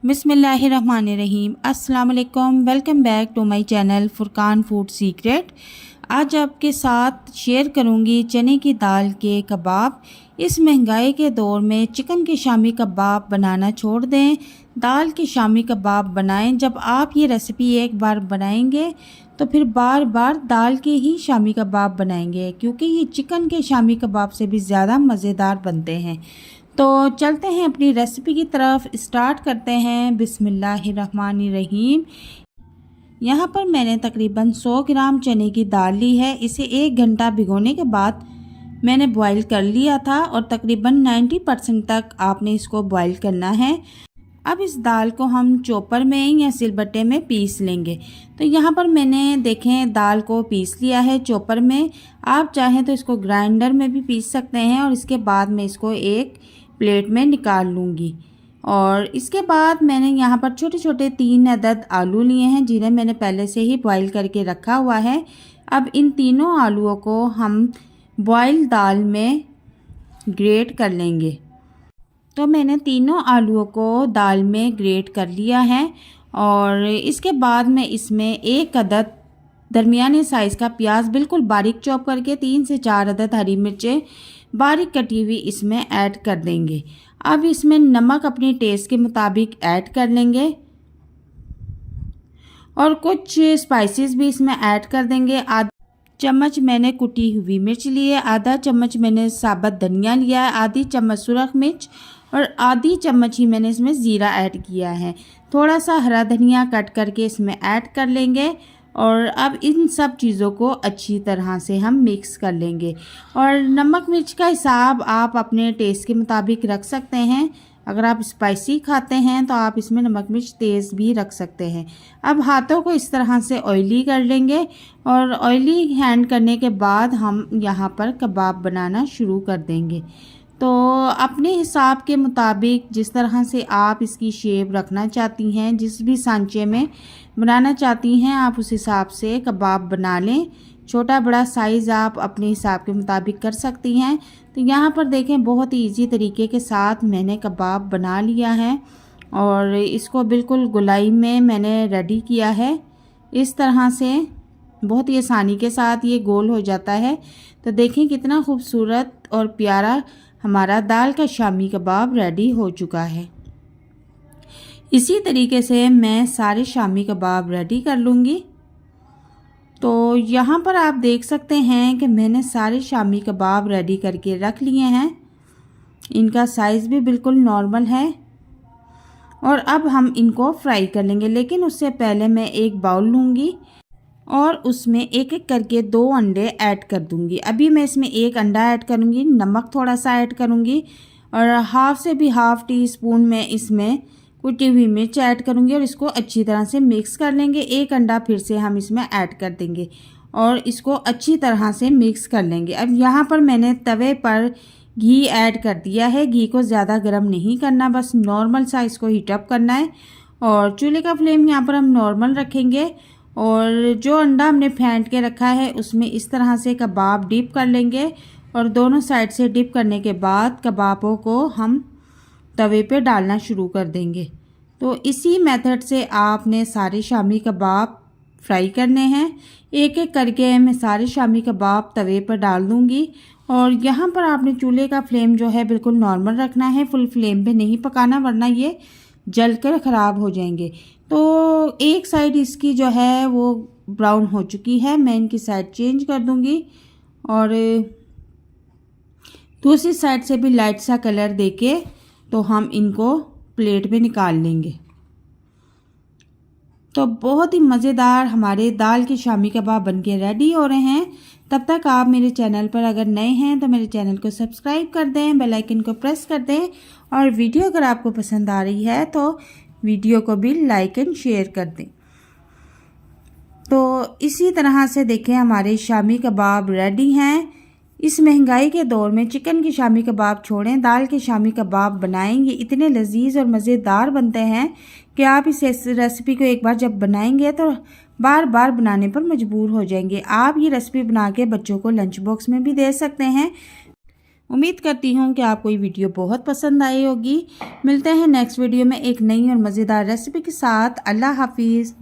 बिस्मिल्लाहिर्रहमानिर्रहीम। अस्सलाम वालेकुम। Welcome back to my channel Furqan food secret. आज आपके साथ शेयर करूंगी चने की दाल के कबाब। इस महंगाई के दौर में चिकन के शामी कबाब बनाना छोड़ दें, दाल के शामी कबाब बनाएं। जब आप ये रेसिपी एक बार बनाएंगे तो फिर बार बार दाल के ही शामी कबाब बनाएंगे, क्योंकि ये चिकन के शामी कबाब से भी ज़्यादा मज़ेदार बनते हैं। तो चलते हैं अपनी रेसिपी की तरफ, स्टार्ट करते हैं। बिस्मिल्लाहिर्रहमानिर्रहीम। यहाँ पर मैंने तकरीबन 100 ग्राम चने की दाल ली है। इसे 1 घंटा भिगोने के बाद मैंने बॉईल कर लिया था और तकरीबन 90% तक आपने इसको बॉईल करना है। अब इस दाल को हम चॉपर में या सिलबट्टे में पीस लेंगे। तो यहाँ पर मैंने देखें दाल को पीस लिया है चॉपर में। आप चाहें तो इसको ग्राइंडर में भी पीस सकते हैं और इसके बाद मैं इसको एक प्लेट में निकाल लूँगी। और इसके बाद मैंने यहाँ पर छोटे छोटे 3 अदद आलू लिए हैं, जिन्हें मैंने पहले से ही बॉईल करके रखा हुआ है। अब इन तीनों आलूओं को हम बॉईल दाल में ग्रेट कर लेंगे। तो मैंने तीनों आलूओं को दाल में ग्रेट कर लिया है और इसके बाद मैं इसमें 1 अदद दरमियाने साइज़ का प्याज बिल्कुल बारीक चॉप करके 3 से 4 अदद हरी मिर्चें बारीक कटी हुई इसमें ऐड कर देंगे। अब इसमें नमक अपने टेस्ट के मुताबिक ऐड कर लेंगे और कुछ स्पाइसेस भी इसमें ऐड कर देंगे। आधा चम्मच मैंने कुटी हुई मिर्च ली है, आधा चम्मच मैंने साबुत धनिया लिया है, आधी चम्मच सुरख मिर्च और आधी चम्मच ही मैंने इसमें ज़ीरा ऐड किया है। थोड़ा सा हरा धनिया कट करके इसमें ऐड कर लेंगे और अब इन सब चीज़ों को अच्छी तरह से हम मिक्स कर लेंगे। और नमक मिर्च का हिसाब आप अपने टेस्ट के मुताबिक रख सकते हैं। अगर आप स्पाइसी खाते हैं तो आप इसमें नमक मिर्च तेज़ भी रख सकते हैं। अब हाथों को इस तरह से ऑयली कर लेंगे और ऑयली हैंड करने के बाद हम यहाँ पर कबाब बनाना शुरू कर देंगे। तो अपने हिसाब के मुताबिक जिस तरह से आप इसकी शेप रखना चाहती हैं, जिस भी सांचे में बनाना चाहती हैं, आप उस हिसाब से कबाब बना लें। छोटा बड़ा साइज़ आप अपने हिसाब के मुताबिक कर सकती हैं। तो यहाँ पर देखें बहुत ही ईजी तरीके के साथ मैंने कबाब बना लिया है और इसको बिल्कुल गोलाई में मैंने रेडी किया है। इस तरह से बहुत ही आसानी के साथ ये गोल हो जाता है। तो देखें कितना खूबसूरत और प्यारा हमारा दाल का शामी कबाब रेडी हो चुका है। इसी तरीके से मैं सारे शामी कबाब रेडी कर लूँगी। तो यहाँ पर आप देख सकते हैं कि मैंने सारे शामी कबाब रेडी करके रख लिए हैं। इनका साइज़ भी बिल्कुल नॉर्मल है और अब हम इनको फ्राई कर लेंगे। लेकिन उससे पहले मैं एक बाउल लूँगी और उसमें एक एक करके 2 अंडे ऐड कर दूंगी। अभी मैं इसमें 1 अंडा ऐड करूंगी, नमक थोड़ा सा ऐड करूंगी और हाफ से भी हाफ टी स्पून में इसमें कुटी हुई मिर्च ऐड करूंगी और इसको अच्छी तरह से मिक्स कर लेंगे। 1 अंडा फिर से हम इसमें ऐड कर देंगे और इसको अच्छी तरह से मिक्स कर लेंगे। अब यहाँ पर मैंने तवे पर घी ऐड कर दिया है। घी को ज़्यादा गर्म नहीं करना, बस नॉर्मल सा इसको हीटअप करना है और चूल्हे का फ्लेम यहाँ पर हम नॉर्मल रखेंगे। और जो अंडा हमने फेंट के रखा है उसमें इस तरह से कबाब डिप कर लेंगे और दोनों साइड से डिप करने के बाद कबाबों को हम तवे पे डालना शुरू कर देंगे। तो इसी मेथड से आपने सारे शामी कबाब फ्राई करने हैं। एक एक करके मैं सारे शामी कबाब तवे पर डाल दूँगी और यहाँ पर आपने चूल्हे का फ्लेम जो है बिल्कुल नॉर्मल रखना है, फुल फ्लेम पे नहीं पकाना, वरना ये जलकर ख़राब हो जाएंगे। तो एक साइड इसकी जो है वो ब्राउन हो चुकी है, मैं इनकी साइड चेंज कर दूंगी और दूसरी साइड से भी लाइट सा कलर देके तो हम इनको प्लेट में निकाल लेंगे। तो बहुत ही मज़ेदार हमारे दाल के शामी कबाब बनके रेडी हो रहे हैं। तब तक आप मेरे चैनल पर अगर नए हैं तो मेरे चैनल को सब्सक्राइब कर दें, बेल आइकन को प्रेस कर दें और वीडियो अगर आपको पसंद आ रही है तो वीडियो को भी लाइक एंड शेयर कर दें। तो इसी तरह से देखें हमारे शामी कबाब रेडी हैं। इस महंगाई के दौर में चिकन के शामी कबाब छोड़ें, दाल के शामी कबाब बनाएं। ये इतने लजीज और मज़ेदार बनते हैं कि आप इस रेसिपी को एक बार जब बनाएंगे तो बार बार बनाने पर मजबूर हो जाएंगे। आप ये रेसिपी बना के बच्चों को लंच बॉक्स में भी दे सकते हैं। उम्मीद करती हूँ कि आपको ये वीडियो बहुत पसंद आई होगी। मिलते हैं नेक्स्ट वीडियो में एक नई और मज़ेदार रेसिपी के साथ। अल्लाह हाफिज़।